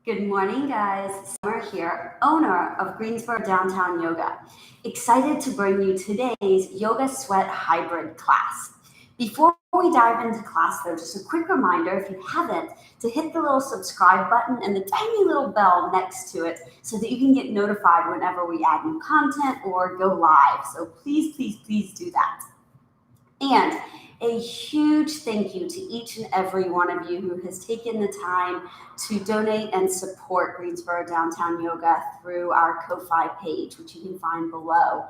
Good morning, guys. Summer here, owner of Greensboro Downtown Yoga. Excited to bring you today's Yoga Sweat Hybrid class. Before we dive into class, though, just a quick reminder, if you haven't, to hit the little subscribe button and the tiny little bell next to it so that you can get notified whenever we add new content or go live. So please do that. And a huge thank you to each and every one of you who has taken the time to donate and support Greensboro Downtown Yoga through our Ko-Fi page, which you can find below.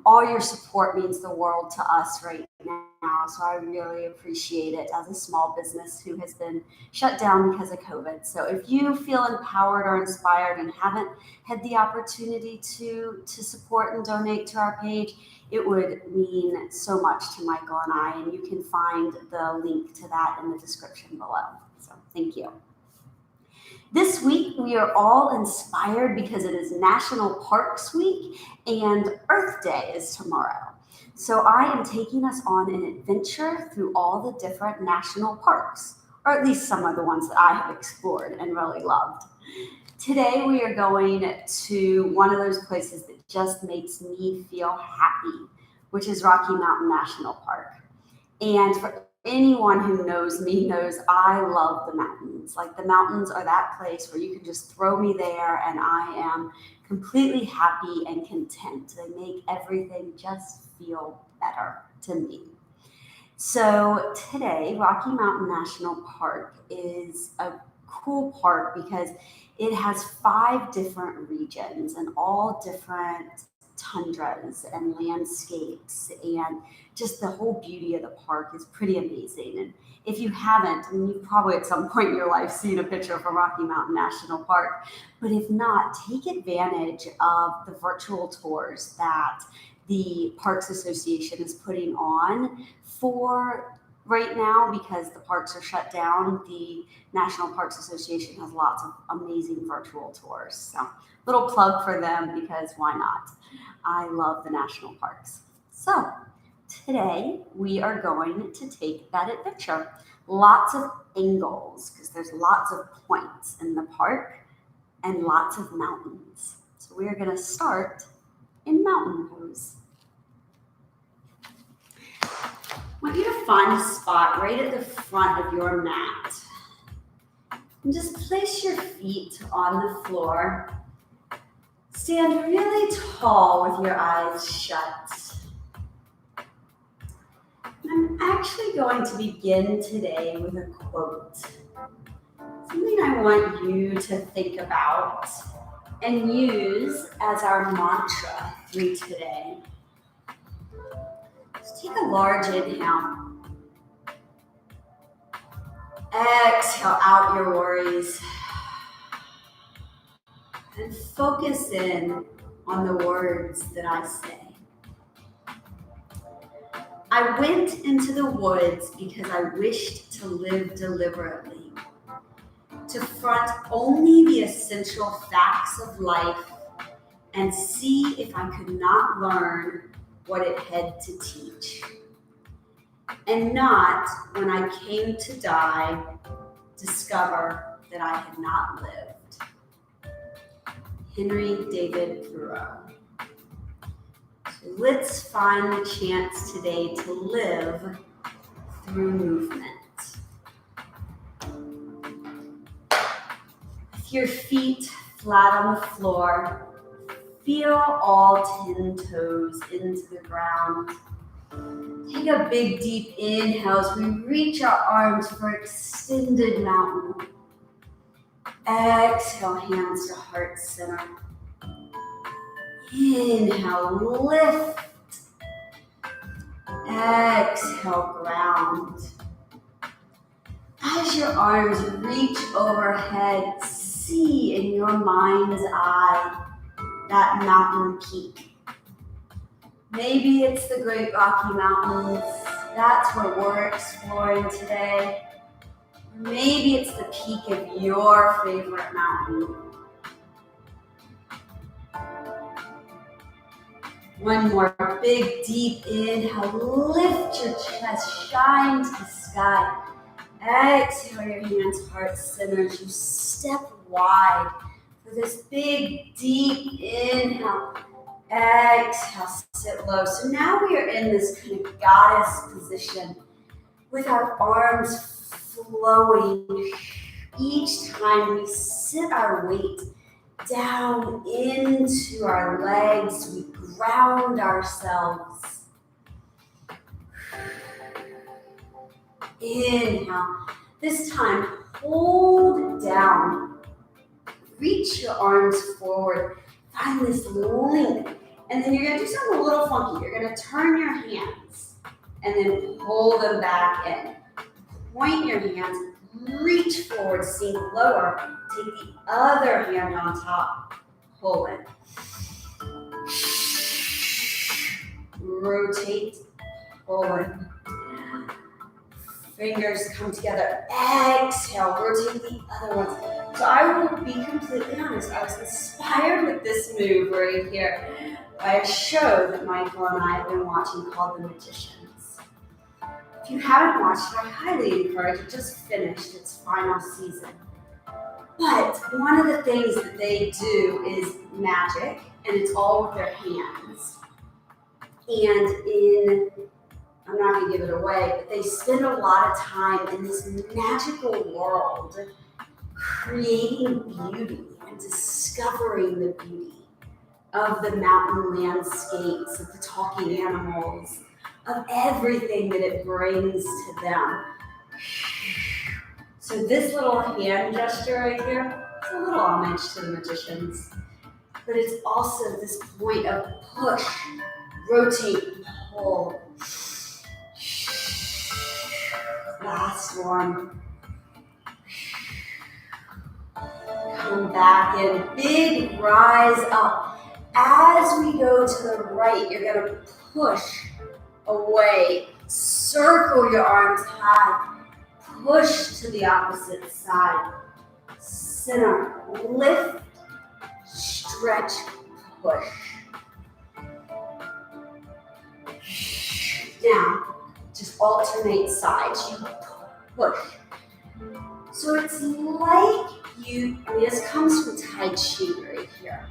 All your support means the world to us right now, so I really appreciate it as a small business who has been shut down because of COVID. So if you feel empowered or inspired and haven't had the opportunity to support and donate to our page, it would mean so much to Michael and I, and you can find the link to that in the description below. So thank you. This week, we are all inspired because it is National Parks Week and Earth Day is tomorrow. So I am taking us on an adventure through all the different national parks, or at least some of the ones that I have explored and really loved. Today, we are going to one of those places that just makes me feel happy, which is Rocky Mountain National Park. And for anyone who knows me knows I love the mountains. Like, the mountains are that place where you can just throw me there and I am completely happy and content. They make everything just feel better to me. So today, Rocky Mountain National Park is a cool park because it has 5 different regions and all different tundras and landscapes, and just the whole beauty of the park is pretty amazing. And if you haven't, I mean, you've probably at some point in your life seen a picture from Rocky Mountain National Park, but if not, take advantage of the virtual tours that the Parks Association is putting on for right now because the parks are shut down. The National Parks Association has lots of amazing virtual tours. So little plug for them because why not? I love the national parks. So today we are going to take that adventure. Lots of angles because there's lots of points in the park and lots of mountains. So we are going to start in mountain pose. I want you to find a spot right at the front of your mat. And just place your feet on the floor. Stand really tall with your eyes shut. I'm actually going to begin today with a quote. Something I want you to think about and use as our mantra through today. Just take a large inhale. Exhale out your worries. And focus in on the words that I say. I went into the woods because I wished to live deliberately, to front only the essential facts of life and see if I could not learn what it had to teach. And not, when I came to die, discover that I had not lived. Henry David Thoreau. So let's find the chance today to live through movement. With your feet flat on the floor, feel all 10 toes into the ground. Take a big deep inhale as we reach our arms for extended mountain. Exhale, hands to heart center. Inhale, lift. Exhale, ground. As your arms reach overhead, see in your mind's eye that mountain peak. Maybe it's the Great Rocky Mountains. That's where we're exploring today. Maybe it's the peak of your favorite mountain. One more big deep inhale. Lift your chest, shine to the sky. Exhale your hands, heart centers. You step wide for this big, deep inhale. Exhale, sit low. So now we are in this kind of goddess position with our arms flowing. Each time we sit our weight down into our legs, we ground ourselves. Inhale. This time, hold down. Reach your arms forward. Find this length. And then you're going to do something a little funky. You're going to turn your hands and then pull them back in. Point your hands, reach forward, sink lower. Take the other hand on top. Pull in. Rotate, pull in. Fingers come together. Exhale, rotate the other ones. So I will be completely honest. I was inspired with this move right here by a show that Michael and I have been watching called The Magicians. If you haven't watched it, I highly encourage it. It just finished its final season. But one of the things that they do is magic, and it's all with their hands. And I'm not going to give it away, but they spend a lot of time in this magical world creating beauty and discovering the beauty of the mountain landscapes, of the talking animals, of everything that it brings to them. So this little hand gesture right here, it's a little homage to the magicians, but it's also this point of push, rotate, pull. Last one. Come back in, big rise up. As we go to the right, you're going to push away. Circle your arms high. Push to the opposite side. Center, lift, stretch, push. Down. Just alternate sides. You push. So it's like this comes from Tai Chi right here.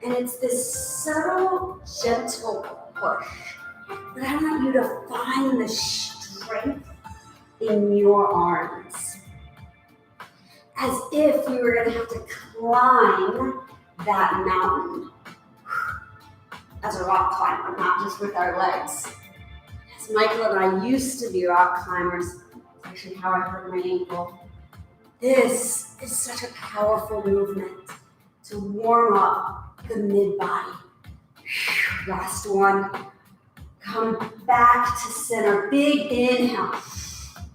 And it's this subtle, gentle push. But I want you to find the strength in your arms. As if you were going to have to climb that mountain. As a rock climber, not just with our legs. Michael and I used to be rock climbers. It's actually how I hurt my ankle. This is such a powerful movement to warm up the mid-body. Last one. Come back to center. Big inhale.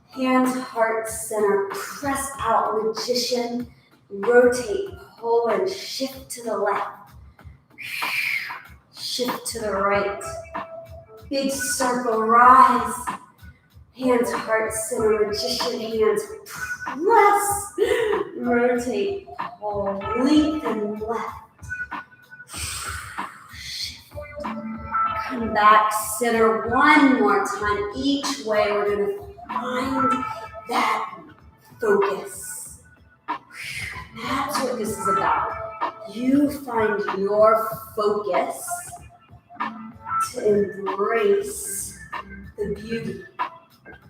Hands, heart, center. Press out, magician. Rotate, pull, and shift to the left. Shift to the right. Big circle, rise. Hands, heart, center, magician hands. Press, rotate, pull, lengthen left. Shift. Come back, center one more time. Each way we're going to find that focus. That's what this is about. You find your focus to embrace the beauty.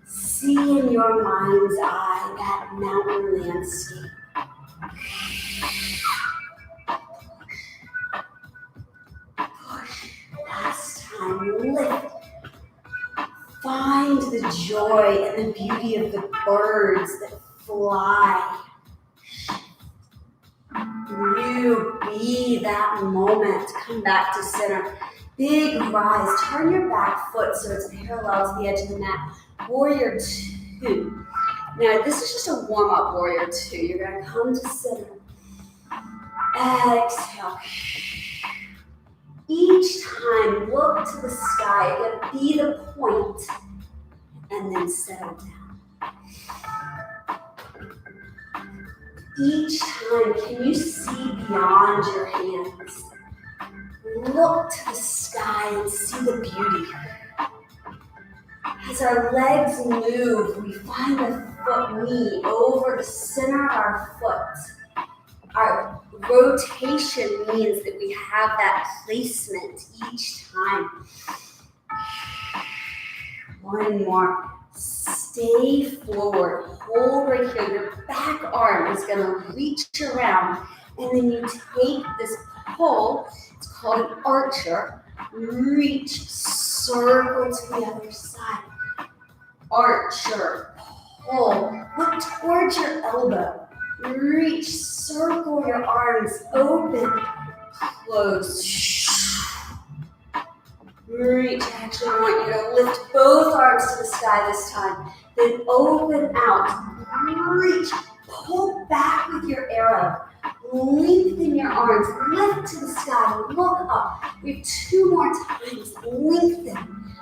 See in your mind's eye that mountain landscape. Push. Last time, lift. Find the joy and the beauty of the birds that fly. You be that moment. Come back to center. Big rise. Turn your back foot so it's parallel to the edge of the mat. Warrior 2. Now, this is just a warm-up warrior 2. You're going to come to center. Exhale. Each time, look to the sky. Again, be the point, and then settle down. Each time, can you see beyond your hands? Look to the sky and see the beauty. As our legs move, we find the foot knee over the center of our foot. Our rotation means that we have that placement each time. One more. Stay forward. Hold right here. Your back arm is going to reach around, and then you take this pull. It's called an archer. Reach, circle to the other side. Archer, pull. Look towards your elbow. Reach, circle your arms, open, close. Reach. I actually want you to lift both arms to the sky this time. Then open out. Reach. Pull back with your arrow. Lengthen your arms. Lift to the sky. Look up. We have 2 more times. Lengthen.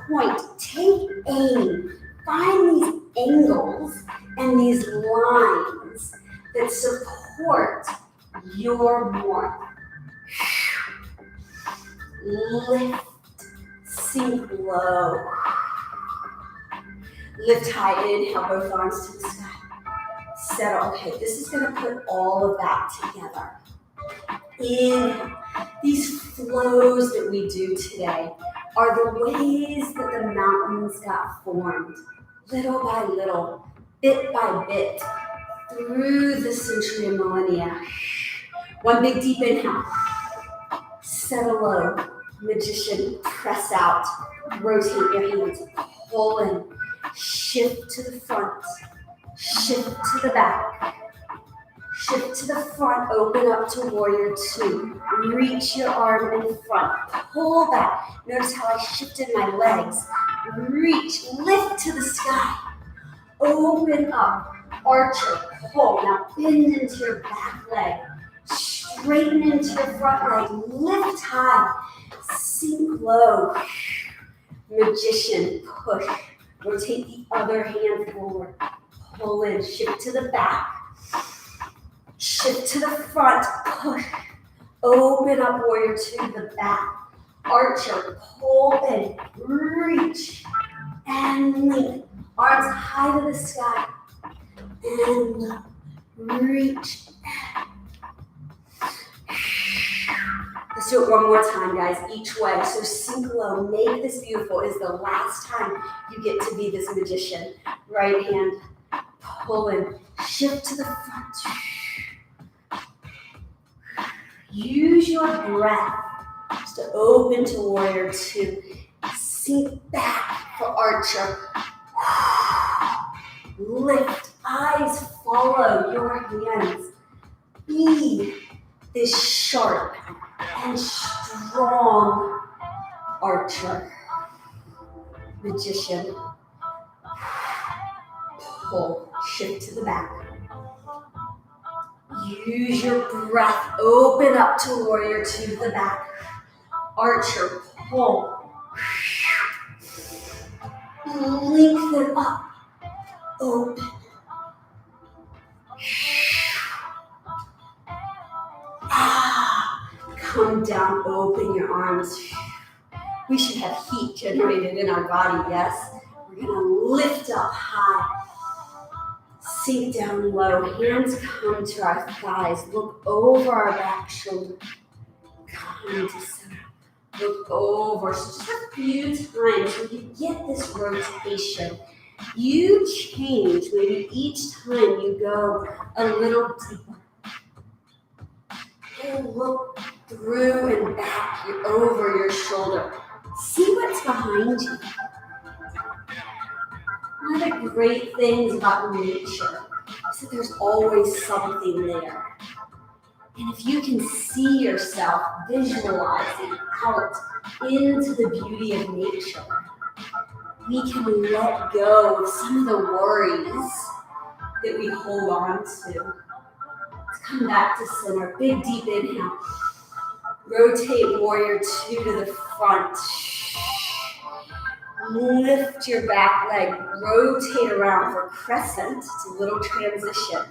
Point. Take aim. Find these angles and these lines that support your warmth. Lift. Sink low. Lift high. Inhale both arms to the sky. Settle. Okay, this is going to put all of that together. Inhale. These flows that we do today are the ways that the mountains got formed, little by little, bit by bit, through the century and millennia. One big deep inhale. Settle low. Magician, press out. Rotate your hands. Pull in. Shift to the front. Shift to the back. Shift to the front. Open up to warrior 2. Reach your arm in front. Pull back. Notice how I shifted my legs. Reach. Lift to the sky. Open up. Archer. Pull. Now bend into your back leg. Straighten into your front leg. Lift high. Sink low. Magician. Push. Rotate the other hand forward. Pull in. Shift to the back. Shift to the front. Push. Open up warrior 2 to the back. Archer. Pull in. Reach. And length. Arms high to the sky. And low. Reach. Let's do it one more time, guys, each way. So sink low, make this beautiful. It is the last time you get to be this magician. Right hand, pull in, shift to the front. Use your breath just to open to warrior 2. Sink back for archer. Lift, eyes follow your hands. Be this sharp and strong archer. Magician. Pull, shift to the back. Use your breath, open up to warrior 2 to the back. Archer, pull. Lengthen up, open. Come down, open your arms. We should have heat generated in our body, yes? We're gonna lift up high. Sink down low. Hands come to our thighs. Look over our back shoulder. Come to center. Look over. So just a few times when you get this rotation, you change. Maybe each time you go a little deeper. And look through and back, over your shoulder. See what's behind you. One of the great things about nature is that there's always something there. And if you can see yourself visualizing out into the beauty of nature, we can let go of some of the worries that we hold on to. Let's come back to center. Big deep inhale. Rotate warrior 2 to the front. Lift your back leg. Rotate around for crescent. It's a little transition.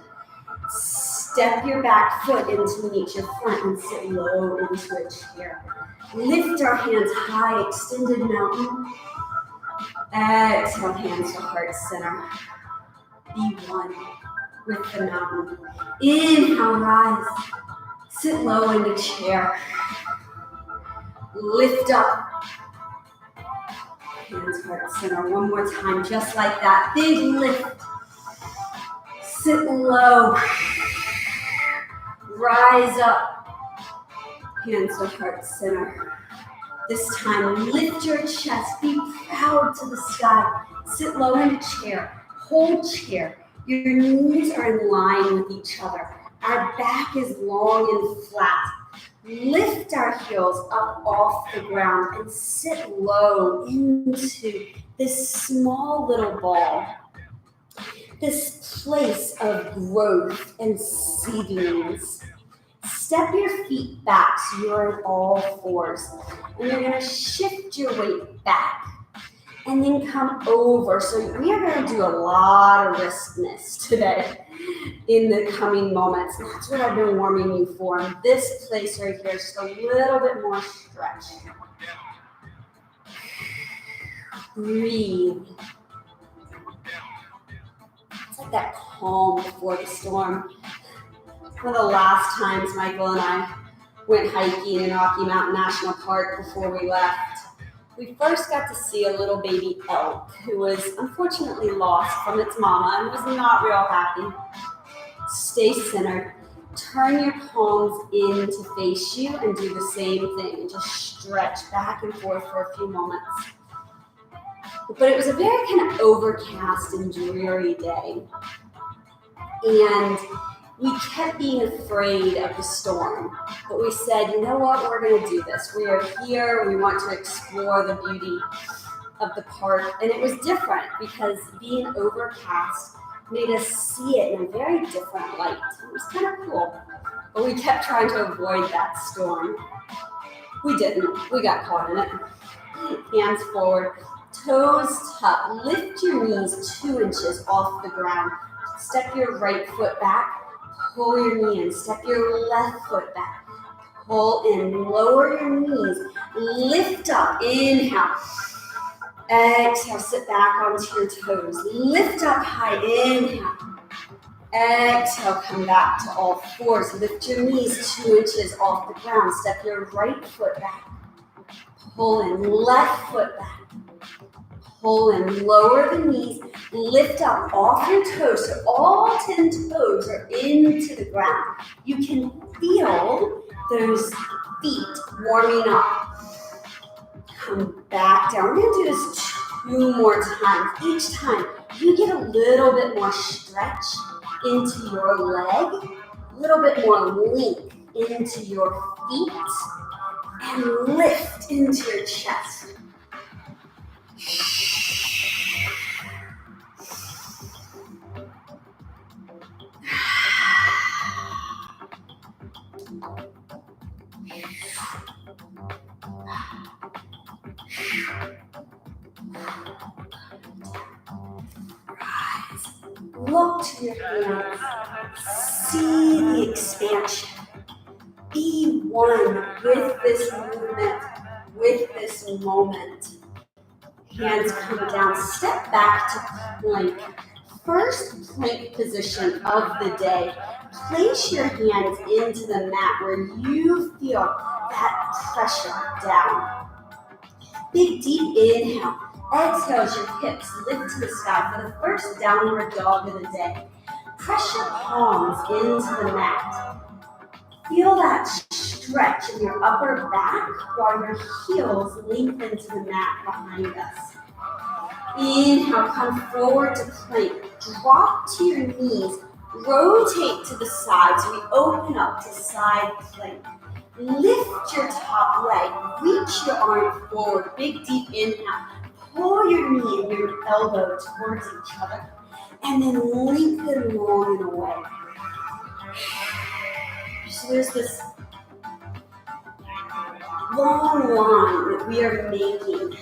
Step your back foot in to meet your front and sit low into a chair. Lift our hands high, extended mountain. Exhale, hands to heart center. be one with the mountain. Inhale, rise. Sit low in the chair. Lift up. Hands, heart, center. One more time, just like that. Big lift. Sit low. Rise up. Hands to heart, center. This time, lift your chest. Be proud to the sky. Sit low in a chair. Hold chair. Your knees are in line with each other. Our back is long and flat. Lift our heels up off the ground and sit low into this small little ball. This place of growth and seedlings. Step your feet back so you're in all fours. And you're going to shift your weight back and then come over. So we are going to do a lot of riskness today in the coming moments. That's what I've been warming you for. In this place right here, just a little bit more stretch. Breathe. It's like that calm before the storm. One of the last times Michael and I went hiking in Rocky Mountain National Park before we left, we first got to see a little baby elk who was unfortunately lost from its mama and was not real happy. Stay centered. Turn your palms in to face you and do the same thing. And just stretch back and forth for a few moments. But it was a very kind of overcast and dreary day. And we kept being afraid of the storm, but we said, you know what, we're going to do this. We are here, we want to explore the beauty of the park. And it was different because being overcast made us see it in a very different light. It was kind of cool, but we kept trying to avoid that storm. We didn't, we got caught in it. Hands forward, toes tucked, lift your knees 2 inches off the ground. Step your right foot back. Pull your knee in, step your left foot back, pull in, lower your knees, lift up, inhale, exhale, sit back onto your toes, lift up high, inhale, exhale, come back to all fours, lift your knees 2 inches off the ground, step your right foot back, pull in, left foot back, pull in, lower the knees, lift up off your toes, so all 10 toes are into the ground. You can feel those feet warming up. Come back down. We're going to do this 2 more times. Each time, you get a little bit more stretch into your leg, a little bit more length into your feet, and lift into your chest. Look to your hands. See the expansion. Be one with this movement, with this moment. Hands come down. Step back to plank. First plank position of the day. Place your hands into the mat where you feel that pressure down. Big deep inhale. Exhale as your hips lift to the sky for the first downward dog of the day. Press your palms into the mat. Feel that stretch in your upper back while your heels lengthen to the mat behind us. Inhale, come forward to plank. Drop to your knees. Rotate to the side so we open up to side plank. Lift your top leg. Reach your arm forward. Big deep inhale. Pull your knee and your elbow towards each other. And then lengthen long and away. So there's this long line that we are making.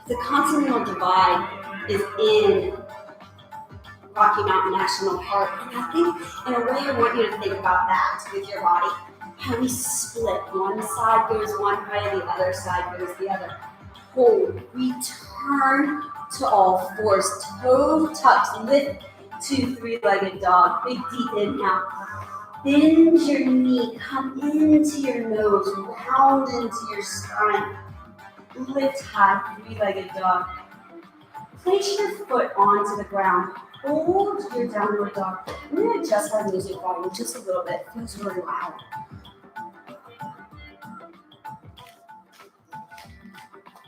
The Continental Divide is in Rocky Mountain National Park. And I think, in a way, I want you to think about that with your body. How we split. One side goes one way, the other side goes the other. Hold, return. turn to all fours, toe tucks, lift to three-legged dog. Big deep inhale. Bend your knee, come into your nose, round into your spine. Lift high, three-legged dog. Place your foot onto the ground. Hold your downward dog. I'm going to adjust our music volume just a little bit. It feels really loud.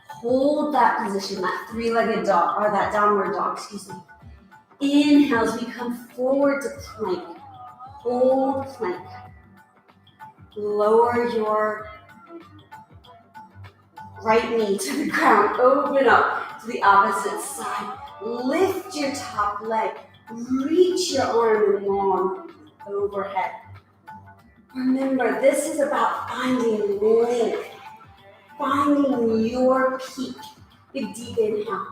Hold that position, that three-legged dog, or that downward dog, excuse me. Inhale as we come forward to plank. Hold plank. Lower your right knee to the ground. Open up to the opposite side. Lift your top leg. Reach your arm and long overhead. Remember, this is about finding length. Finding your peak. Big deep inhale.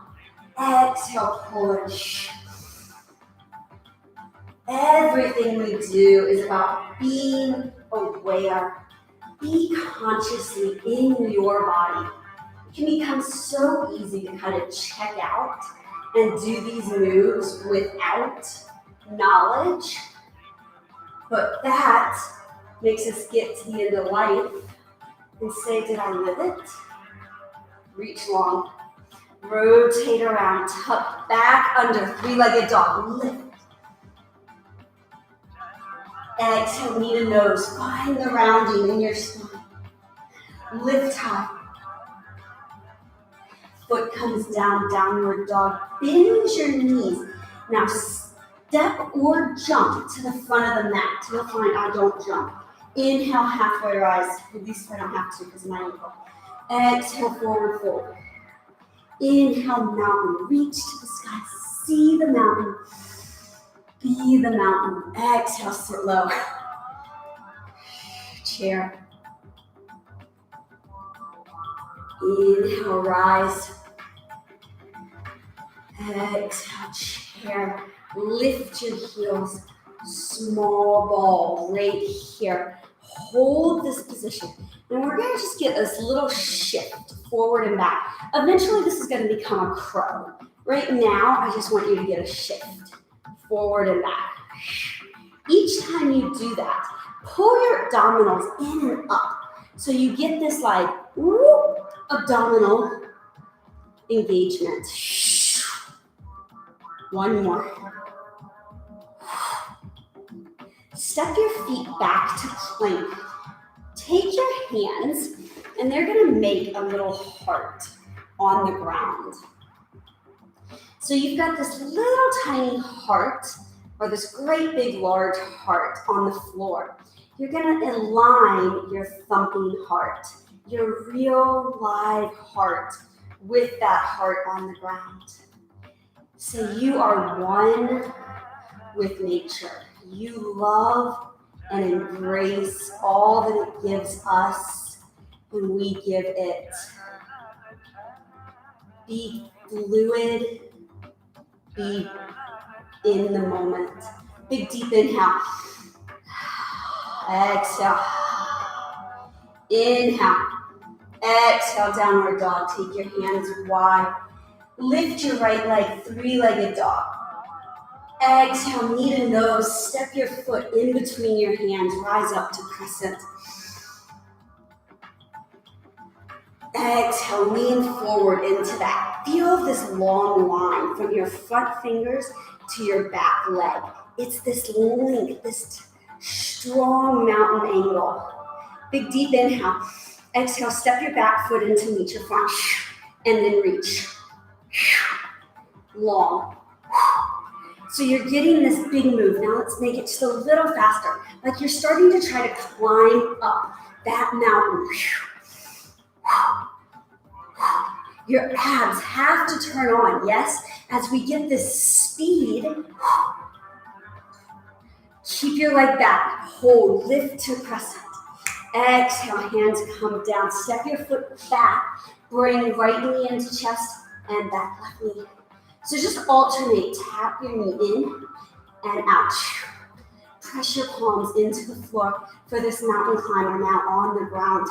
Exhale, pull it. Everything we do is about being aware. Be consciously in your body. It can become so easy to kind of check out and do these moves without knowledge. But that makes us get to the end of life and say, did I live it? Reach long. Rotate around, tuck back under, three-legged dog. Lift. Exhale, knee to nose. Find the rounding in your spine. Lift high. Foot comes down, downward dog. Bend your knees. Now step or jump to the front of the mat. You'll find I don't jump. Inhale, halfway rise. At least I don't have to because of my ankle. Exhale, forward fold. Inhale, mountain. Reach to the sky. See the mountain. Be the mountain. Exhale, sit low. Chair. Inhale, rise. Exhale, chair. Lift your heels. Small ball right here. Hold this position. And we're going to just get this little shift forward and back. Eventually, this is going to become a crow. Right now, I just want you to get a shift forward and back. Each time you do that, pull your abdominals in and up. So you get this like whoop, abdominal engagement. One more. Step your feet back to plank. Take your hands, and they're going to make a little heart on the ground. So you've got this little tiny heart, or this great big large heart on the floor. You're going to align your thumping heart, your real live heart, with that heart on the ground. So you are one with nature. You love and embrace all that it gives us when we give it. Be fluid, be in the moment. Big deep inhale. Exhale. Inhale. Exhale, downward dog. Take your hands wide. Lift your right leg, three-legged dog. Exhale, knee to nose. Step your foot in between your hands. Rise up to crescent. Exhale, lean forward into that. Feel this long line from your front fingers to your back leg. It's this link, this strong mountain angle. Big deep inhale. Exhale, step your back foot in to meet your front. And then reach. Long. So you're getting this big move. Now let's make it just a little faster. Like you're starting to try to climb up that mountain. Your abs have to turn on, yes? As we get this speed, keep your leg back. Hold, lift to crescent. Exhale, hands come down. Step your foot back. Bring right knee into chest and back left knee. So just alternate. Tap your knee in and out. Press your palms into the floor for this mountain climber now on the ground.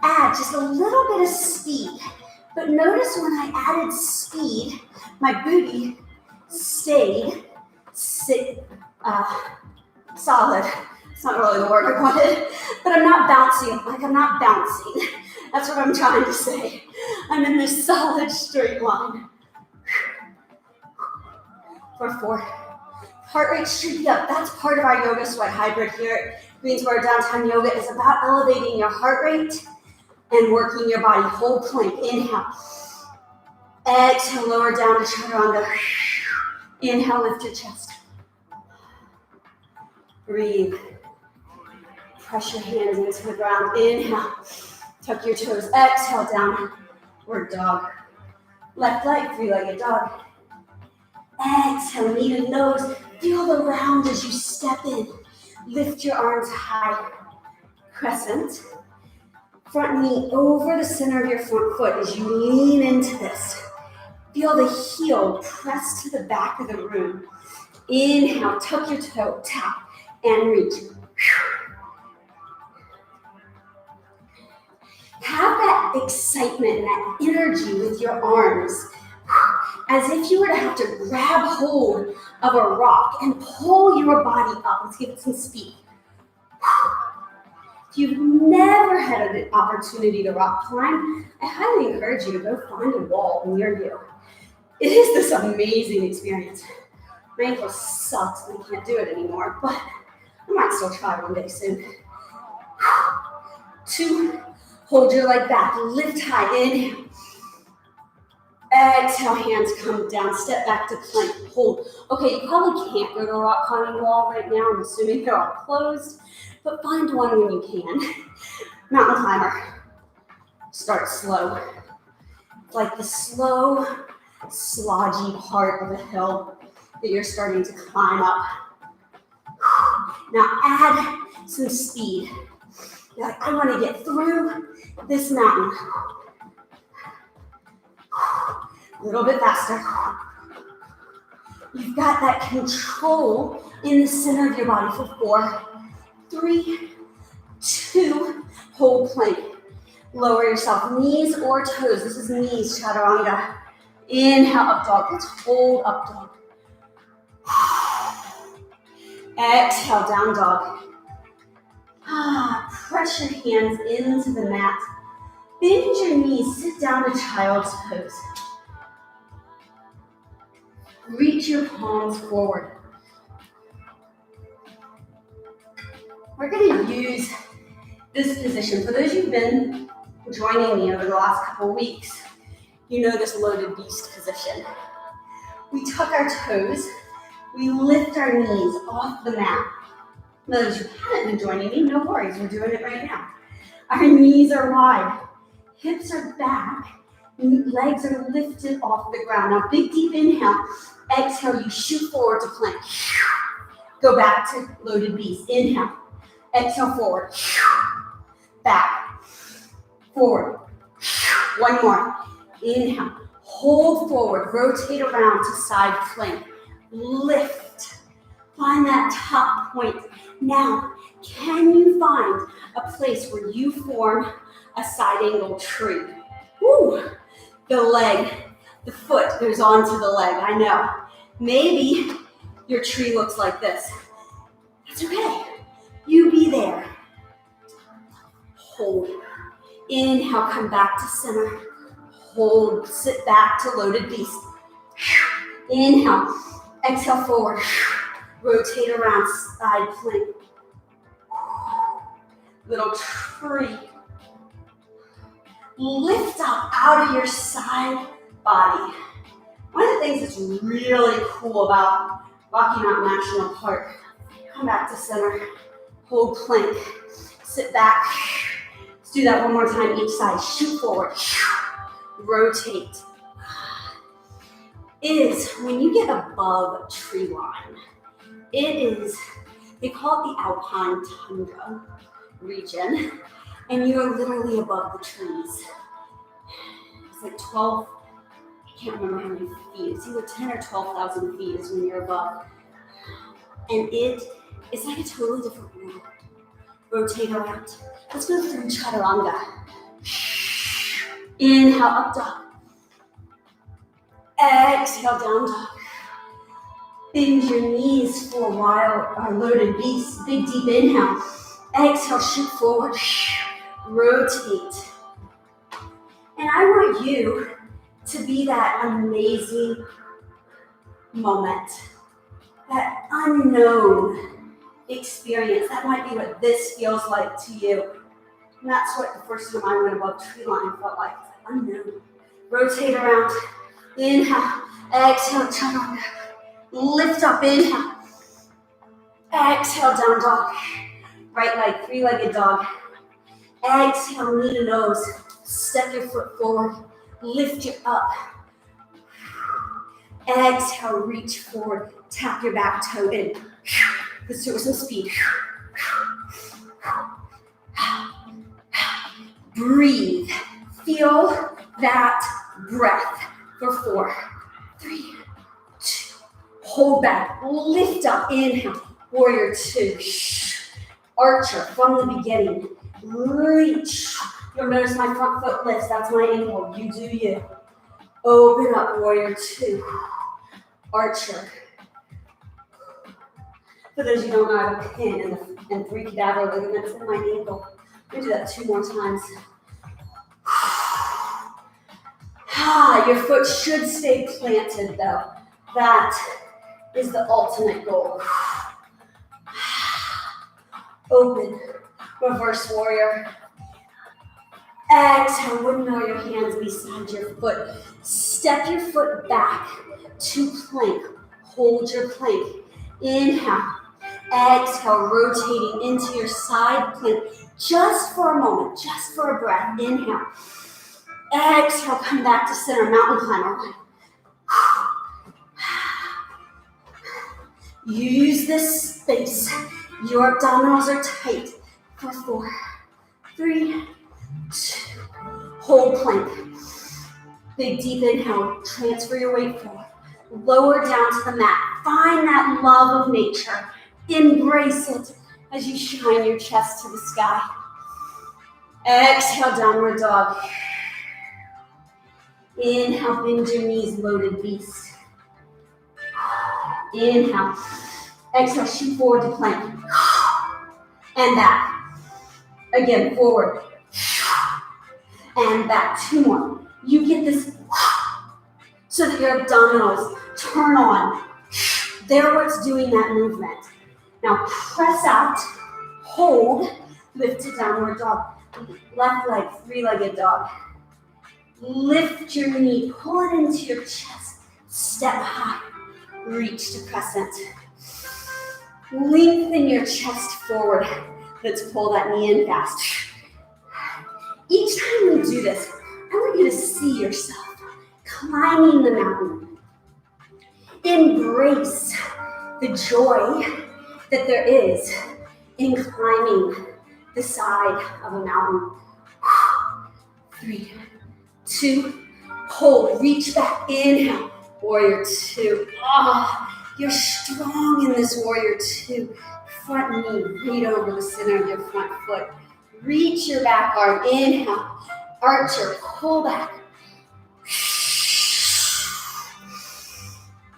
Add just a little bit of speed But notice when I added speed, my booty stayed solid. It's not really the word I wanted, but I'm not bouncing. I'm not bouncing. That's what I'm trying to say. I'm in this solid straight line. For 4. Heart rate should be up. That's part of our yoga sweat hybrid here at Greensboro Downtown Yoga. Is about elevating your heart rate and working your body. Hold plank. Inhale. Exhale, lower down to chaturanga. Inhale, lift your chest. Breathe. Press your hands into the ground. Inhale. Tuck your toes. Exhale, downward dog. Left leg, three-legged dog. Exhale, knee to nose. Feel the round as you step in. Lift your arms high. Crescent. Front knee over the center of your front foot as you lean into this. Feel the heel press to the back of the room. Inhale, tuck your toe, tap, and reach. Have that excitement and that energy with your arms, as if you were to have to grab hold of a rock and pull your body up. Let's give it some speed. If you've never had an opportunity to rock climb, I highly encourage you to go find a wall near you. It is this amazing experience. My ankle sucks and I can't do it anymore, but I might still try one day soon. 2, hold your leg back, lift high, inhale. Exhale, hands come down, step back to plank, hold. Okay, you probably can't go to a rock climbing wall right now, I'm assuming they're all closed, but find one when you can. Mountain climber. Start slow. Like the slow, slodgy part of a hill that you're starting to climb up. Now add some speed. You're like, I want to get through this mountain. A little bit faster. You've got that control in the center of your body for 4, 3, 2, hold plank. Lower yourself, knees or toes. This is knees, chaturanga. Inhale, up dog. Let's hold up dog. Exhale, down dog. Press your hands into the mat. Bend your knees, sit down to child's pose. Reach your palms forward. We're going to use this position. For those of you who've been joining me over the last couple of weeks, you know this loaded beast position. We tuck our toes, we lift our knees off the mat. Those who haven't been joining me, no worries, we're doing it right now. Our knees are wide, hips are back, legs are lifted off the ground. Now big deep inhale, exhale, you shoot forward to plank. Go back to loaded beast, inhale, exhale forward, back, forward. One more, inhale, hold forward, rotate around to side plank, lift, find that top point. Now, can you find a place where you form a side angle tree? Woo! The leg, the foot goes onto the leg, I know. Maybe your tree looks like this. That's okay. You be there. Hold. Inhale, come back to center. Hold, sit back to loaded beast. Inhale, exhale forward. Rotate around, side plank. Little tree. Lift up out of your side body. One of the things that's really cool about Rocky Mountain National Park, come back to center, hold plank, sit back. Let's do that one more time each side. Shoot forward, rotate. Is when you get above tree line, it is, they call it the alpine tundra region, and you're literally above the trees. It's like 12, I can't remember how many feet, it's either 10 or 12,000 feet is when you're above. And it's like a totally different world. Rotate around. Let's go through chaturanga. Inhale, up dog. Exhale, down dog. Bend your knees for a while, our loaded beast. Big deep inhale. Exhale, shoot forward. Rotate. And I want you to be that amazing moment, that unknown experience. That might be what this feels like to you. And that's what the first time I went above tree line felt like. Unknown. Rotate around. Inhale. Exhale, chaturanga. Lift up, inhale. Exhale, down dog. Right leg, three-legged dog. Exhale, knee to nose. Step your foot forward. Lift it up. Exhale, reach forward. Tap your back toe in. Let's do some speed. Breathe. Feel that breath for 4, 3, 2. Hold back. Lift up. Inhale. Warrior 2. Archer from the beginning. Reach. You'll notice my front foot lifts. That's my ankle. You do you. Open up. Warrior 2. Archer. For those of you who don't know, I have a pin and 3 cadaver ligaments in my ankle. I'm going to do that 2 more times. Your foot should stay planted though. That is the ultimate goal. Open, reverse warrior. Exhale, windmill your hands beside your foot. Step your foot back to plank. Hold your plank. Inhale. Exhale, rotating into your side plank. Just for a moment, just for a breath. Inhale. Exhale, come back to center, mountain climber. Use this space. Your abdominals are tight for 4, 3, 2. Hold plank. Big deep inhale. Transfer your weight forward. Lower down to the mat. Find that love of nature. Embrace it as you shine your chest to the sky. Exhale, downward dog. Inhale, bend your knees, loaded beast. Inhale. Exhale, shoot forward to plank. And back. Again, forward. And back. 2 more. You get this so that your abdominals turn on. They're what's doing that movement. Now press out, hold, lift to downward dog. Left leg, 3-legged dog. Lift your knee, pull it into your chest. Step high, reach to crescent. Lengthen your chest forward. Let's pull that knee in fast. Each time we do this, I want you to see yourself climbing the mountain. Embrace the joy that there is in climbing the side of a mountain. 3, 2, hold, reach back, inhale, warrior 2. You're strong in this warrior 2. Front knee, right over the center of your front foot. Reach your back arm, inhale, archer, pull back.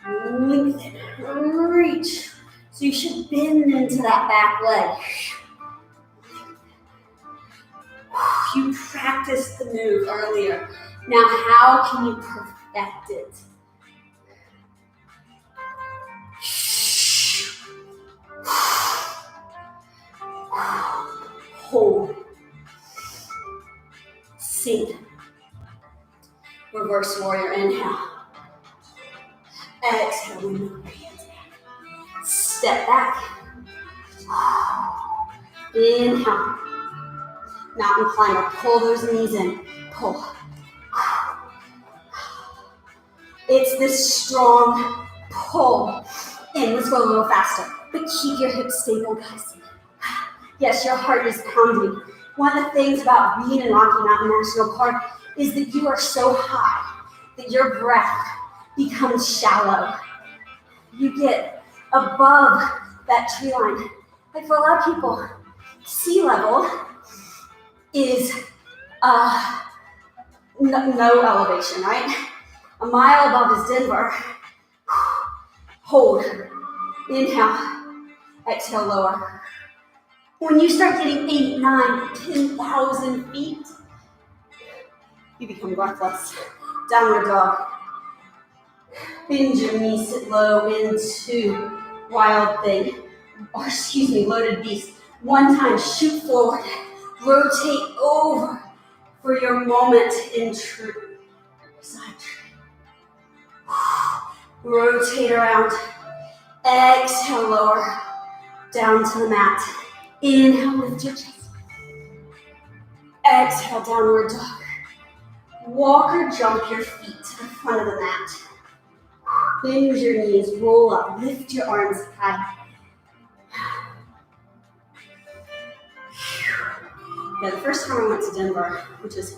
Lengthen, reach. So you should bend into that back leg. You practiced the move earlier. Now how can you perfect it? Hold. Sink. Reverse warrior, inhale. Exhale, we move your hands back. Step back. Inhale. Mountain climber, pull those knees in. Pull. It's this strong pull in. Let's go a little faster, but keep your hips stable, guys. Yes, your heart is pounding. One of the things about being in Rocky Mountain National Park is that you are so high that your breath becomes shallow. You get above that tree line. Like for a lot of people, sea level is no elevation, right? A mile above is Denver. Hold. Inhale. Exhale, lower. When you start getting 8, 9, 10,000 feet, you become breathless. Downward dog. Bend your knees, sit low into wild thing. Or excuse me, loaded beast. One time, shoot forward. Rotate over for your moment in true. Side tree. Rotate around. Exhale, lower. Down to the mat. Inhale, lift your chest. Exhale, downward dog. Walk or jump your feet to the front of the mat. Bend your knees, roll up, lift your arms high. Yeah, the first time I went to Denver, which is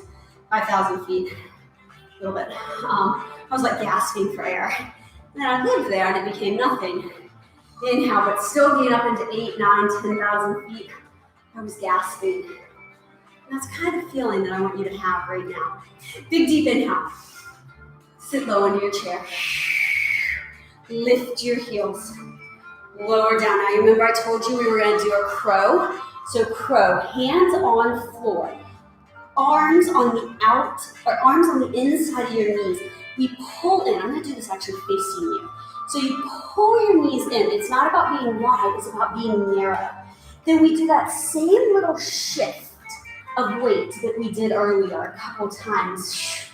5,000 feet, a little bit, I was like gasping for air. And then I lived there and it became nothing. Inhale, but still getting up into 8, 9, 10,000 feet. I was gasping. And that's kind of feeling that I want you to have right now. Big deep inhale. Sit low into your chair. Lift your heels. Lower down. Now you remember I told you we were going to do a crow. So crow, hands on floor. Arms on the inside of your knees. We pull in. I'm going to do this actually facing you. So you pull your knees in. It's not about being wide, it's about being narrow. Then we do that same little shift of weight that we did earlier a couple times.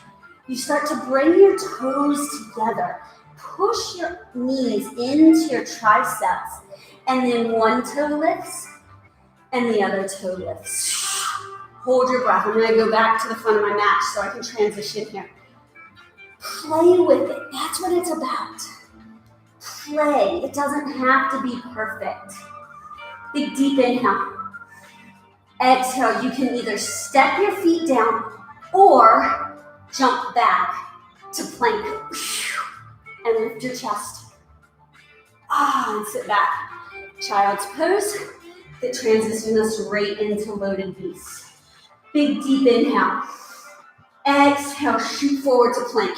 You start to bring your toes together. Push your knees into your triceps. And then one toe lifts and the other toe lifts. Hold your breath. I'm going to go back to the front of my mat so I can transition here. Play with it. That's what it's about. Play. It doesn't have to be perfect. Big deep inhale. Exhale. You can either step your feet down or jump back to plank. And lift your chest. And sit back. Child's pose that transitions us right into loaded beast. Big deep inhale. Exhale, shoot forward to plank.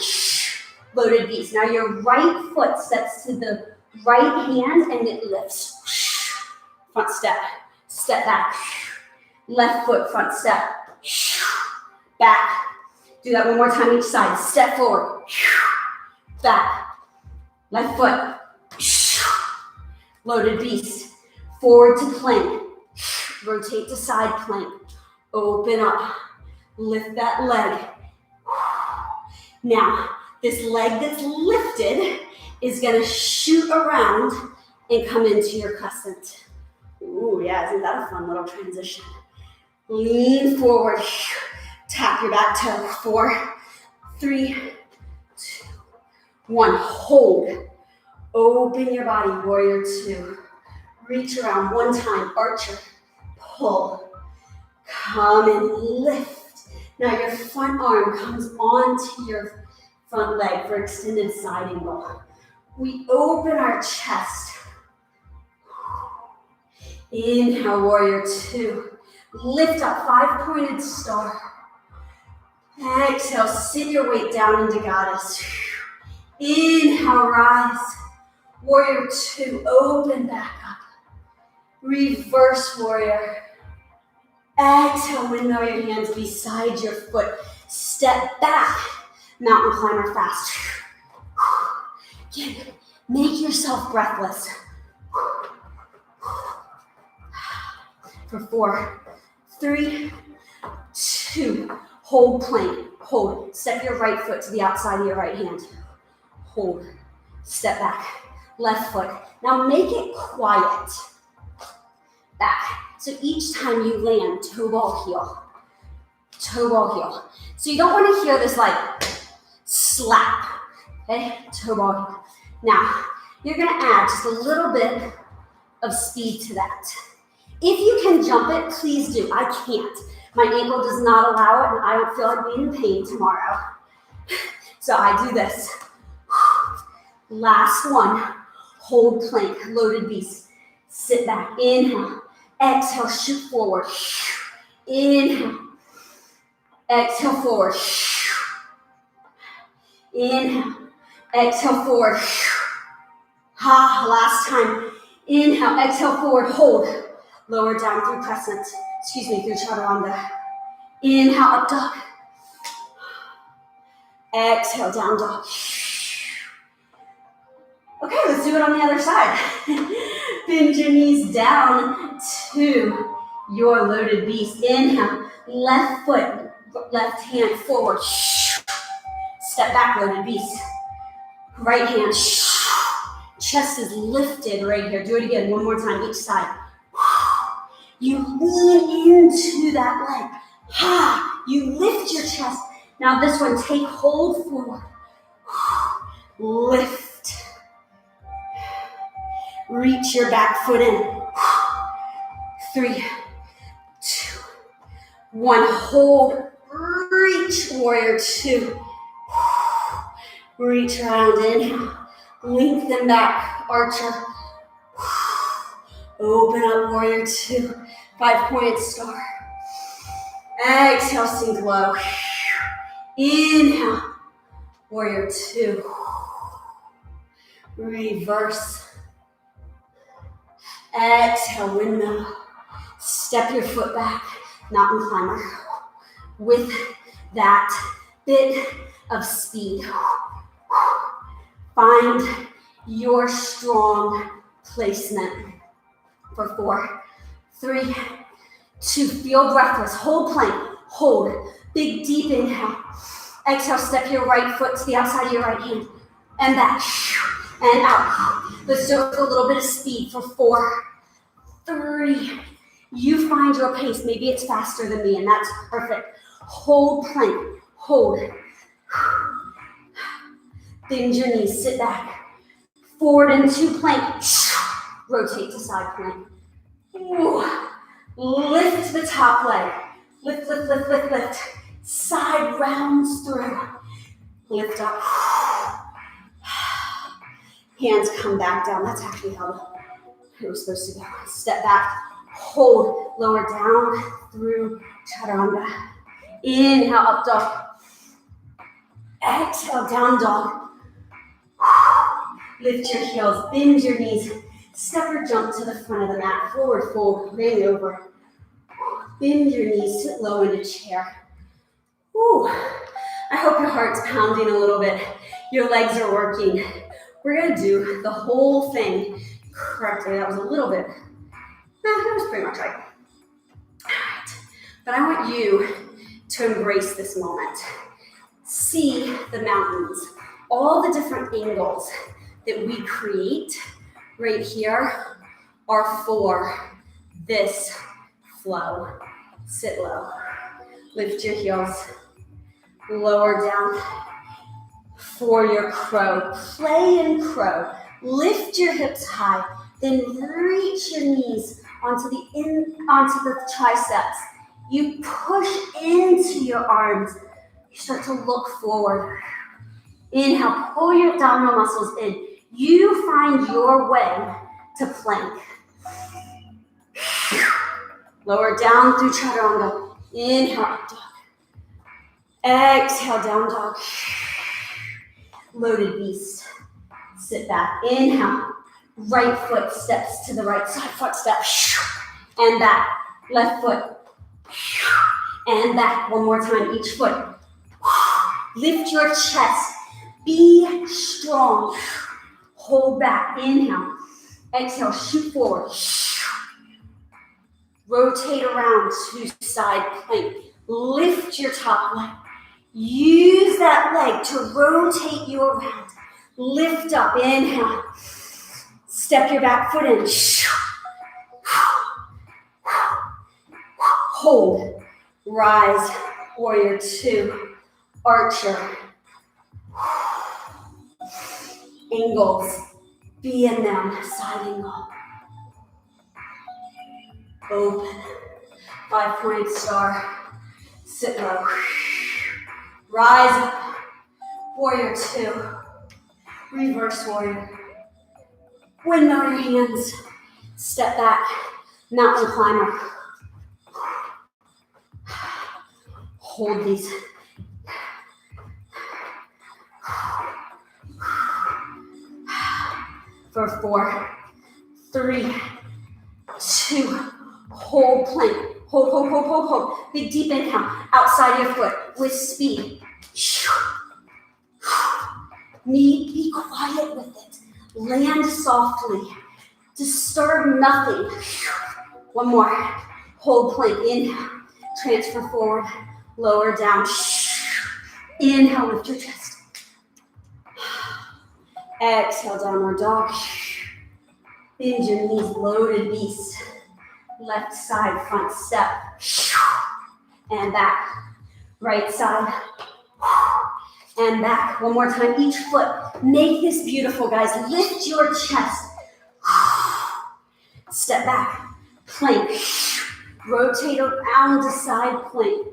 Loaded beast. Now your right foot steps to the right hand and it lifts. Front step. Step back. Left foot, front step. Back. Do that one more time each side. Step forward. Back. Left foot. Loaded beast. Forward to plank. Rotate to side plank. Open up. Lift that leg. Now, this leg that's lifted is going to shoot around and come into your crescent. Ooh, yeah, isn't that a fun little transition? Lean forward. Tap your back toe. 4, 3, 2, 1. Hold. Open your body, warrior 2. Reach around one time, archer. Pull. Come and lift. Now your front arm comes onto your front leg for extended side angle. We open our chest. Inhale, warrior 2. Lift up, 5-pointed star. Exhale, sit your weight down into goddess. Inhale, rise. Warrior 2, open back up. Reverse warrior. Exhale, window your hands beside your foot. Step back. Mountain climber fast. Again, make yourself breathless. For 4, 3, 2. Hold plank. Hold. Step your right foot to the outside of your right hand. Hold. Step back. Left foot. Now make it quiet. Back. So each time you land, toe ball heel. Toe ball heel. So you don't want to hear this like slap. Okay? Toe ball heel. Now, you're going to add just a little bit of speed to that. If you can jump it, please do. I can't. My ankle does not allow it, and I don't feel like being in pain tomorrow. So I do this. Last one. Hold plank, loaded beast. Sit back. Inhale. Exhale, shoot forward. Inhale. Exhale, forward. Inhale. Exhale, forward. Ha, last time. Inhale, exhale, forward, hold. Lower down through crescent. Through chaturanga. Inhale, up dog. Exhale, down dog. Okay, let's do it on the other side. Bend your knees down to your loaded beast. Inhale, left foot, left hand forward. Step back, loaded beast. Right hand, chest is lifted right here. Do it again, one more time, each side. You lean into that leg. Ha! You lift your chest. Now this one, take hold forward. Lift. Reach your back foot in. 3, 2, 1. Hold. Reach, warrior 2. Reach around, inhale. Lengthen back, archer. Open up, warrior 2. 5-pointed star. Exhale, sink low. Inhale, warrior 2. Reverse. Exhale, windmill. Step your foot back, mountain climber. With that bit of speed. Find your strong placement for 4, 3, 2. Feel breathless. Hold plank. Hold. Big, deep inhale. Exhale, step your right foot to the outside of your right hand. And back. And out. Let's do it with a little bit of speed for 4, 3. You find your pace. Maybe it's faster than me, and that's perfect. Hold plank. Hold. Bend your knees. Sit back. Forward into plank. Rotate to side plank. Ooh. Lift the top leg. Lift, lift, lift, lift, lift. Side rounds through. Lift up. Hands come back down. That's actually how it was supposed to go. Step back. Hold. Lower down through chaturanga. Inhale, up dog. Exhale, down dog. Lift your heels. Bend your knees. Step or jump to the front of the mat. Forward fold. Bring over. Bend your knees. Sit low in a chair. Ooh. I hope your heart's pounding a little bit. Your legs are working. We're going to do the whole thing correctly. That was a little bit, that was pretty much right. All right. But I want you to embrace this moment. See the mountains, all the different angles that we create right here are for this flow. Sit low. Lift your heels. Lower down for your crow. Play in crow. Lift your hips high. Then reach your knees onto the triceps. You push into your arms. You start to look forward. Inhale, pull your abdominal muscles in. You find your way to plank. Lower down through chaturanga. Inhale, up dog. Exhale, down dog. Loaded beast. Sit back. Inhale. Right foot steps to the right side. Foot step. And back. Left foot. And back. One more time. Each foot. Lift your chest. Be strong. Hold back. Inhale. Exhale. Shoot forward. Rotate around to side plank. Lift your top leg. Use that leg to rotate you around. Lift up. Inhale. Step your back foot in. Hold. Rise. Warrior 2. Archer. Angles. Be in them. Side angle. Open. 5-pointed star. Sit low. Rise up. Warrior 2. Reverse warrior. Windmill your hands. Step back. Mountain climber. Hold these. For 4, 3, 2, hold plank. Hold, hold, hold, hold, hold. Big deep inhale, outside your foot with speed. Be quiet with it. Land softly. Disturb nothing. One more. Hold plank. Inhale. Transfer forward. Lower down. Inhale, lift your chest. Exhale, downward dog. Bend your knees, loaded beast. Left side, front step. And back. Right side. And back. One more time, each foot. Make this beautiful, guys. Lift your chest. Step back. Plank. Rotate around to side plank.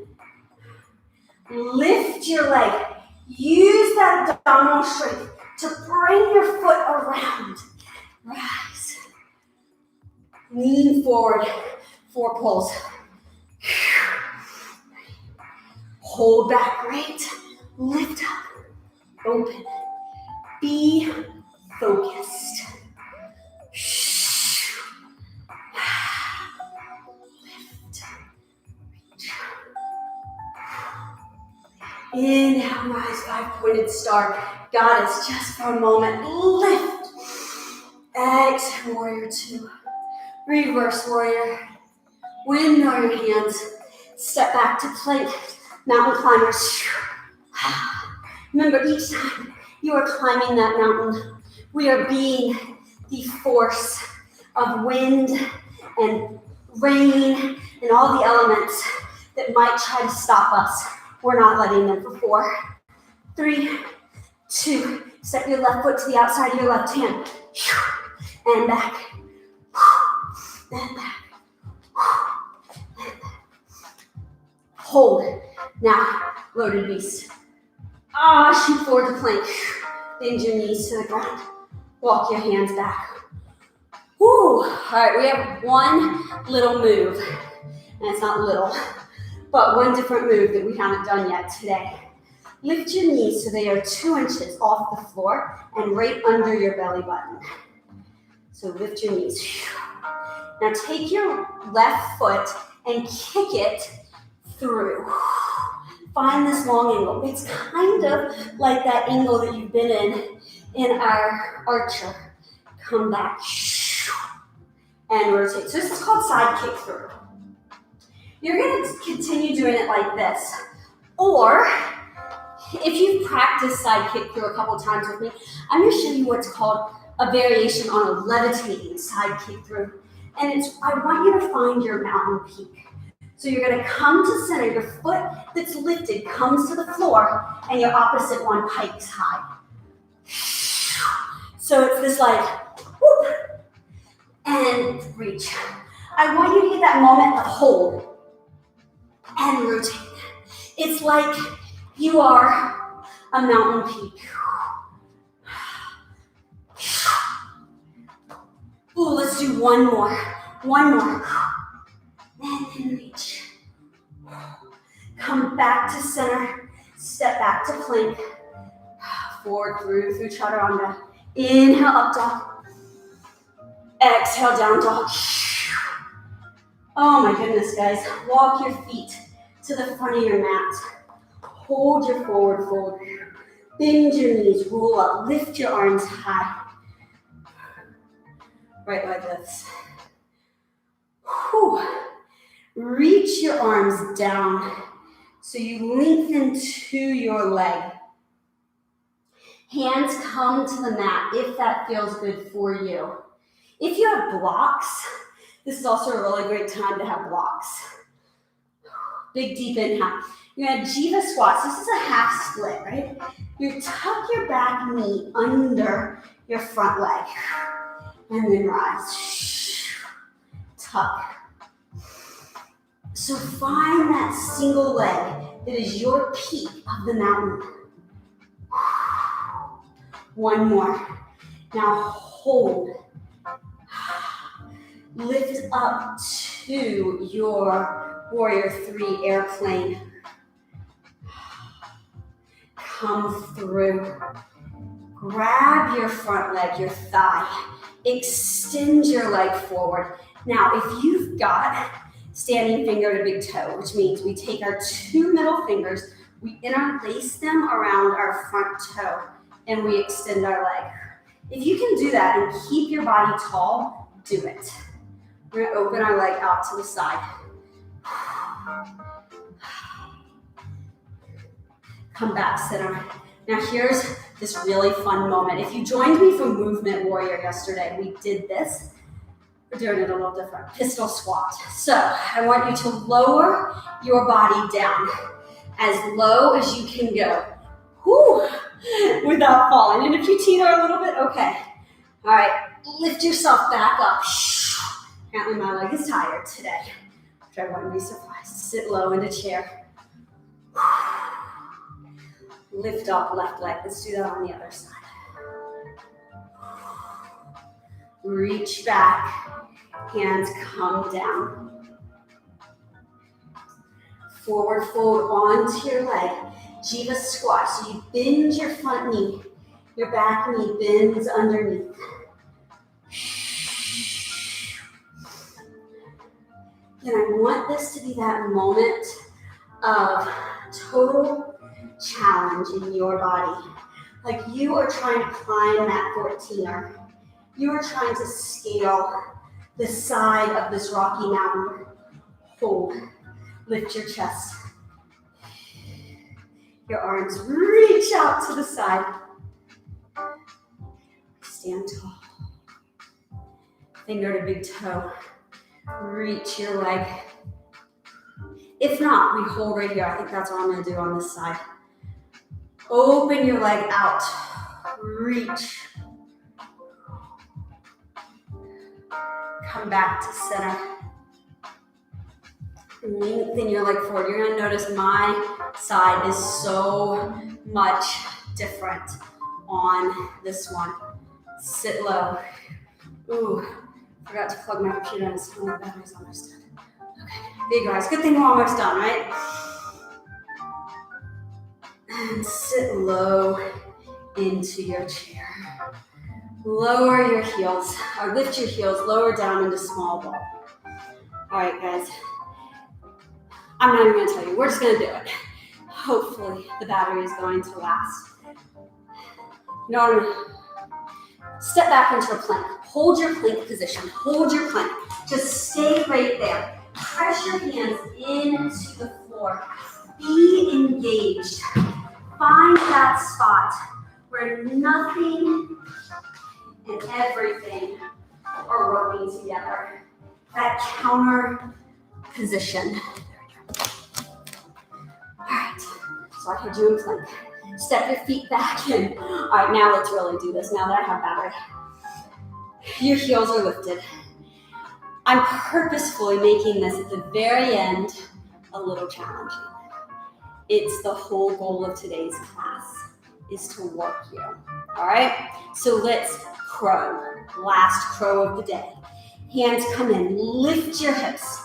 Lift your leg. Use that abdominal strength to bring your foot around. Rise. Lean forward. 4 pulls. Hold back, great. Lift up. Open. Be focused. Lift. Reach. Inhale, rise, 5-pointed star. Goddess, just for a moment. Lift. Exhale, warrior 2. Reverse warrior. Windmill your hands. Step back to plank. Mountain climbers. Remember, each time you are climbing that mountain, we are being the force of wind and rain and all the elements that might try to stop us. We're not letting them. For 4, 3, 2, step your left foot to the outside of your left hand. And back. And back. And back. Hold. Now, loaded beast. Shoot forward to plank. Bend your knees to the ground. Walk your hands back. Woo. All right, we have one little move. And it's not little, but one different move that we haven't done yet today. Lift your knees so they are 2 inches off the floor and right under your belly button. So lift your knees. Now take your left foot and kick it through. Find this long angle. It's kind of like that angle that you've been in our archer. Come back and rotate. So this is called side kick through. You're going to continue doing it like this. Or if you've practiced side kick through a couple times with me, I'm going to show you what's called a variation on a levitating side kick through. And I want you to find your mountain peak. So you're going to come to center. Your foot that's lifted comes to the floor, and your opposite one hikes high. So it's this like, whoop, and reach. I want you to get that moment of hold and rotate. It's like you are a mountain peak. Ooh, let's do one more. One more. And then reach. Come back to center. Step back to plank. Forward through chaturanga. Inhale, up dog. Exhale, down dog. Oh my goodness, guys. Walk your feet to the front of your mat. Hold your forward fold. Bend your knees, roll up, lift your arms high. Right like this. Whew. Reach your arms down so you lengthen to your leg. Hands come to the mat if that feels good for you. If you have blocks, this is also a really great time to have blocks. Big deep inhale. You're going to Jiva squats. This is a half split, right? You tuck your back knee under your front leg. And then rise. Tuck. So find that single leg that is your peak of the mountain. One more. Now hold. Lift up to your warrior 3 airplane. come through. Grab your front leg, your thigh. Extend your leg forward. Now, if you've got standing finger to big toe, which means we take our two middle fingers, we interlace them around our front toe, and we extend our leg. If you can do that and keep your body tall, do it. We're gonna open our leg out to the side. Come back, center. Now here's this really fun moment. If you joined me for Movement Warrior yesterday, we did this. We're doing it a little different. Pistol squat. So I want you to lower your body down as low as you can go. Whew, without falling. And if you teeter a little bit, okay. All right, lift yourself back up. Apparently my leg is tired today, which I wouldn't be surprised. Sit low in a chair. Lift up left leg. Let's do that on the other side. Reach back. Hands come down. Forward fold onto your leg. Jiva squat. So you bend your front knee. Your back knee bends underneath. And I want this to be that moment of total challenge in your body. Like you are trying to climb that 14er. You are trying to scale the side of this rocky mountain. Hold. Lift your chest. Your arms reach out to the side. Stand tall. Finger to big toe. Reach your leg. If not, we hold right here. I think that's what I'm going to do on this side. Open your leg out. Reach. Come back to center. Lengthen your leg forward. You're going to notice my side is so much different on this one. Sit low. Ooh, forgot to plug my computer in. So my battery's almost done. Okay, big guys. Good thing we're almost done, right? And sit low into your chair. Lower your heels, or lift your heels, lower down into small ball. All right, guys. I'm not even going to tell you. We're just going to do it. Hopefully, the battery is going to last. You know what I mean? Step back into a plank. Hold your plank position. Hold your plank. Just stay right there. Press your hands into the floor. Be engaged. Find that spot where nothing and everything are working together. That counter position. All right, so I had you in plank. Step your feet back in. All right, now let's really do this now that I have battery. Your heels are lifted. I'm purposefully making this at the very end a little challenging. It's the whole goal of today's class is to work you. All right, so let's crow. Last crow of the day. Hands come in, lift your hips.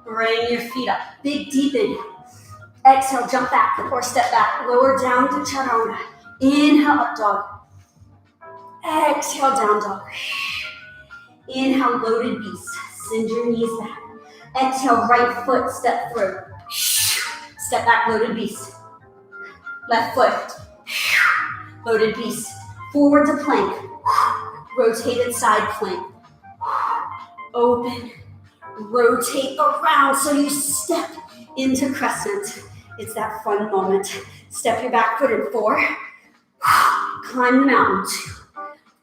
Bring your feet up, big deep in. Exhale, jump back or step back, lower down to chaturanga. Inhale, up dog. Exhale, down dog. Inhale, loaded beast. Send your knees back. Exhale, right foot, step through. Step back, loaded beast. Left foot, loaded beast. Forward to plank. Rotated side plank. Open. Rotate around so you step into crescent. It's that fun moment. Step your back foot in 4. Climb the mountain.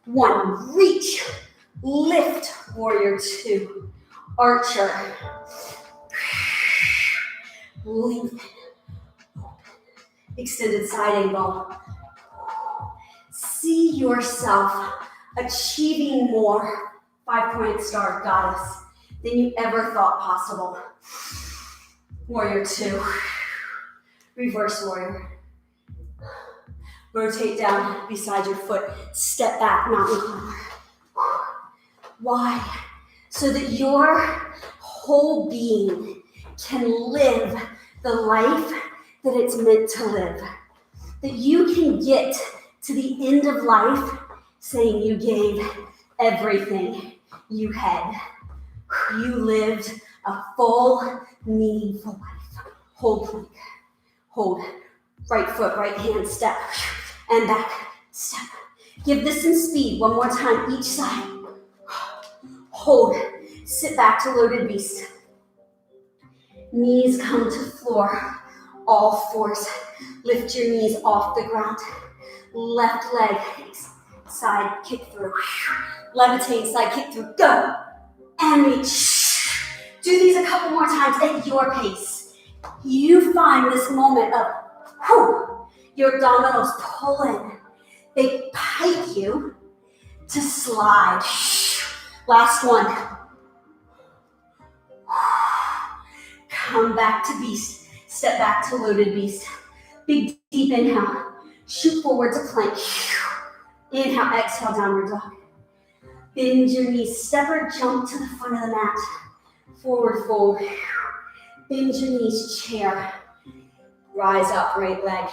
2, 1. Reach. Lift. Warrior 2. Archer. Lengthen. Extended side angle. See yourself achieving more 5-point star goddess than you ever thought possible. Warrior 2. Reverse warrior. Rotate down beside your foot. Step back, mountain climber. Why? So that your whole being can live the life that it's meant to live. that you can get to the end of life saying you gave everything you had. You lived a full, meaningful life. Hold plank. Hold. Right foot, right hand, step. And back, step. Give this some speed. One more time, each side. Hold. Sit back to loaded beast. Knees come to floor. All fours. Lift your knees off the ground. Left leg, side kick through. Levitate, side kick through. Go. And reach. Do these a couple more times at your pace. You find this moment of, your abdominals pull in. They pipe you to slide. Last one. Come back to beast. Step back to loaded beast. Big deep inhale. Shoot forward to plank. Inhale, exhale, downward dog. Bend your knees. Step or jump to the front of the mat. Forward fold. Bend your knees, chair. Rise up, right leg.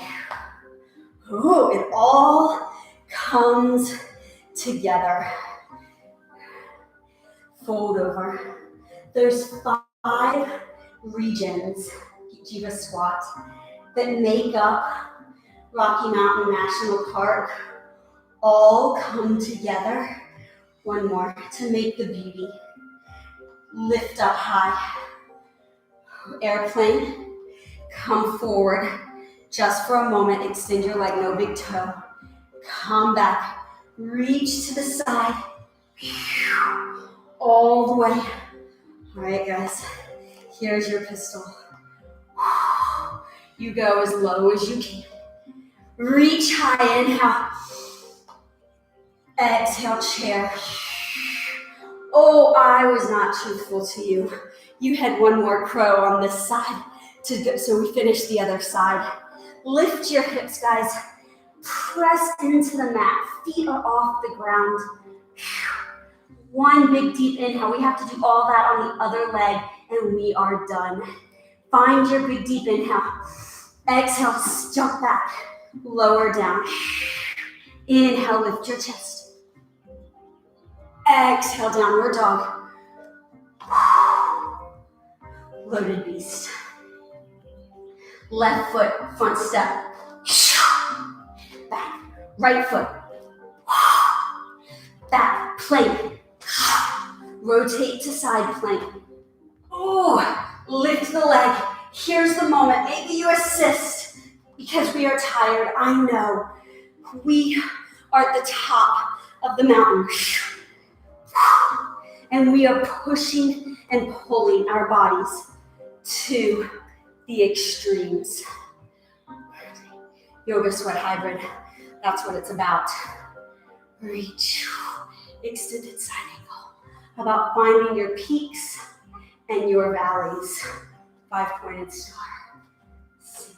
Oh, it all comes together. Fold over. There's 5 regions, Jiva squat, that make up Rocky Mountain National Park. All come together. One more to make the beauty. Lift up high. Airplane. Come forward. Just for a moment, extend your leg, no big toe. Come back. Reach to the side. All the way. All right, guys. Here's your pistol. You go as low as you can. Reach high, inhale. Exhale, chair. Oh, I was not truthful to you. You had one more crow on this side to go, so we finished the other side. Lift your hips, guys. Press into the mat. Feet are off the ground. One big deep inhale. We have to do all that on the other leg, and we are done. Find your big deep inhale. Exhale, jump back. Lower down. Inhale, lift your chest. Exhale, downward dog. Loaded beast. Left foot, front step. Back. Right foot. Back. Plank. Rotate to side plank. Oh, lift the leg. Here's the moment. Maybe you assist because we are tired. I know. We are at the top of the mountain. And we are pushing and pulling our bodies to the extremes. Yoga sweat hybrid. That's what it's about. Reach. Extended side angle. About finding your peaks and your valleys. 5-pointed star. Sink.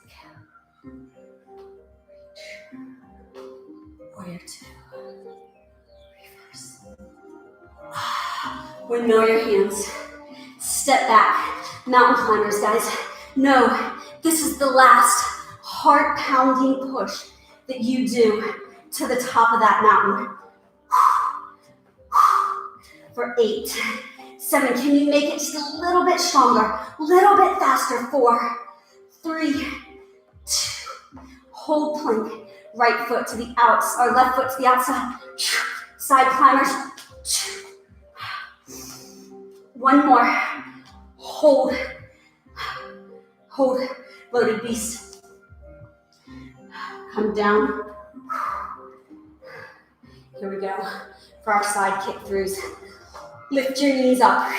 Reach. Warrior 2. Reverse. Windmill your hands. Step back. Mountain climbers, guys. No, this is the last heart-pounding push that you do to the top of that mountain. For 8, 7, can you make it just a little bit stronger, a little bit faster? 4, 3, 2, hold plank. Right foot to the outside, or left foot to the outside. Side climbers. 1 more. Hold. Hold. Loaded beast. Come down. Here we go. For our side kick throughs. Lift your knees up.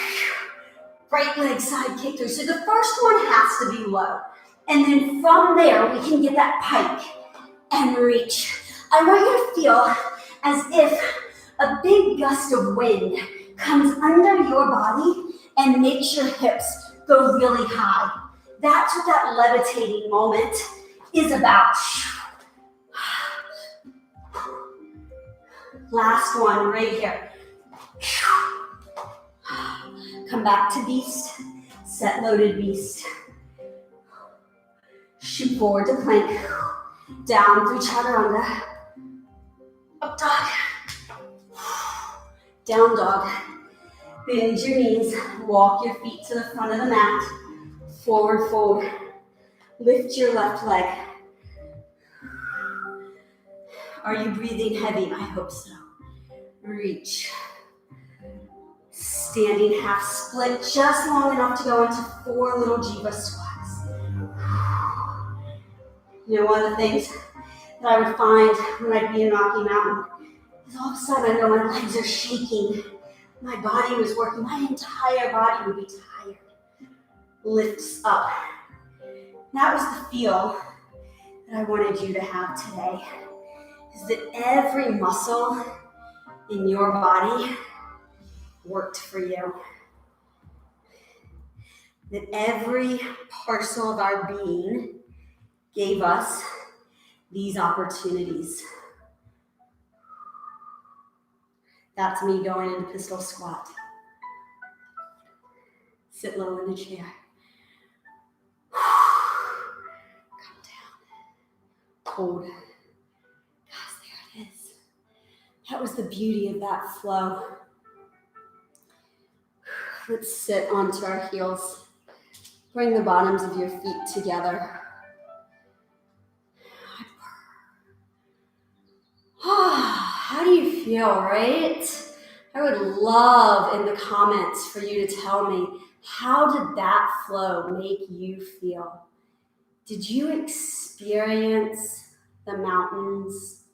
Right leg side kick through. So the first one has to be low. And then from there, we can get that pike and reach. I want you to feel as if a big gust of wind comes under your body and makes your hips go really high. That's what that levitating moment is about. Last one right here. Come back to beast. Set loaded beast. Shoot forward to plank. Down through chaturanga. Up dog. Down dog. Bend your knees. Walk your feet to the front of the mat. Forward fold. Lift your left leg. Are you breathing heavy? I hope so. Reach. Standing half split, just long enough to go into 4 little jiva squats. You know, one of the things that I would find when I'd be in Rocky Mountain is all of a sudden I know my legs are shaking. My body was working. My entire body would be tired. Lifts up. That was the feel that I wanted you to have today. Is that every muscle in your body worked for you. That every parcel of our being gave us these opportunities. That's me going into pistol squat. Sit low in the chair. Come down. Hold. Gosh, there it is. That was the beauty of that flow. Let's sit onto our heels. Bring the bottoms of your feet together. How do you feel, right? I would love in the comments for you to tell me, how did that flow make you feel? Did you experience the mountains?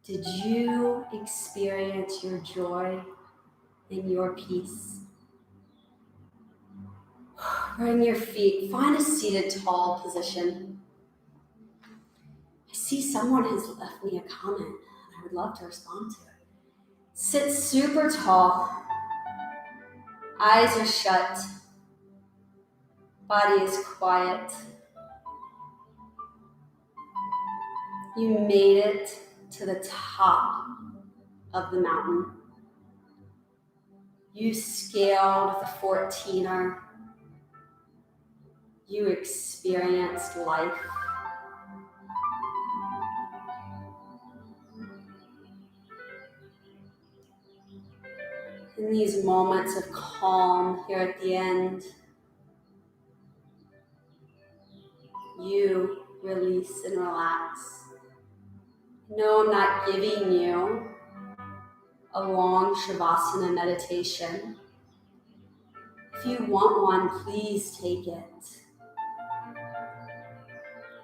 Did you experience your joy and your peace? Bring your feet, find a seated tall position. I see someone has left me a comment. I would love to respond to it. Sit super tall. Eyes are shut. Body is quiet. You made it to the top of the mountain. You scaled the 14er. You experienced life. In these moments of calm here at the end, you release and relax. No, I'm not giving you a long Shavasana meditation. If you want one, please take it.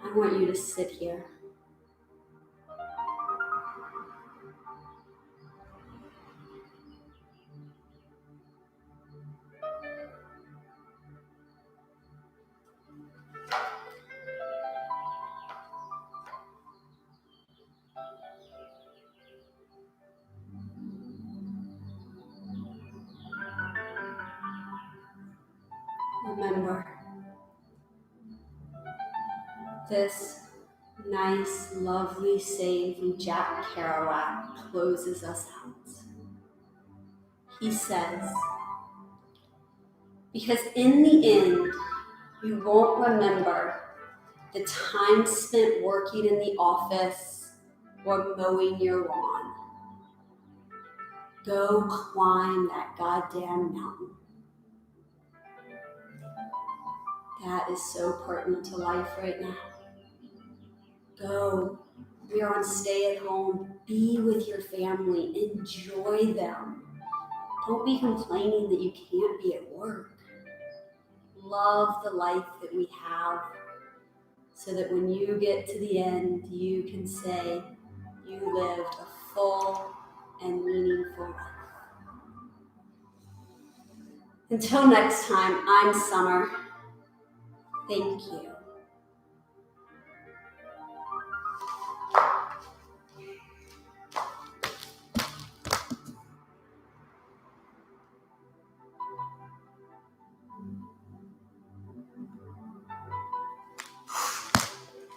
I want you to sit here. Remember, this nice, lovely saying from Jack Kerouac closes us out. He says, because in the end, you won't remember the time spent working in the office or mowing your lawn. Go climb that goddamn mountain. That is so pertinent to life right now. Go. We are on stay at home. Be with your family. Enjoy them. Don't be complaining that you can't be at work. Love the life that we have so that when you get to the end, you can say you lived a full and meaningful life. Until next time, I'm Summer. Thank you.